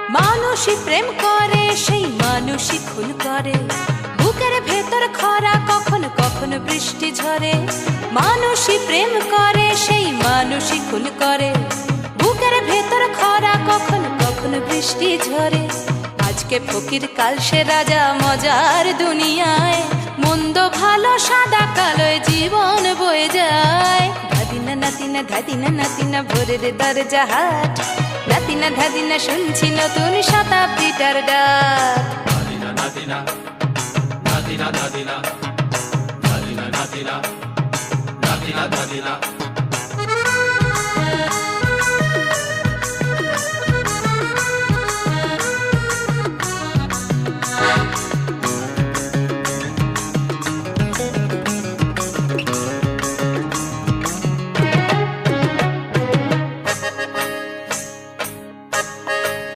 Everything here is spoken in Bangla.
মানুষই প্রেম করে সেই মানুষই খুন করে, বুকের ভেতর খরা কখনো কখনো বৃষ্টি ঝরে। মানুষই প্রেম করে সেই মানুষই খুন করে, বুকের ভেতর খরা কখনো কখনো বৃষ্টি ঝরে। আজকে ফকির কাল সে রাজা মজার দুনিয়ায়, মন্দ ভালো সাদা কালোয় জীবন বয়ে যায়। ধাদিনা নাতিনা ধাদিনা নাতিনা ভোরের দরজা হাট, নাতিনা ধাদিনা শুনছি নতুন শতাব্দীটার ডাক। নাতিনা নাতিনা নাতিনা নাতিনা নাতিনা নাতিনা নাতিনা নাতিনা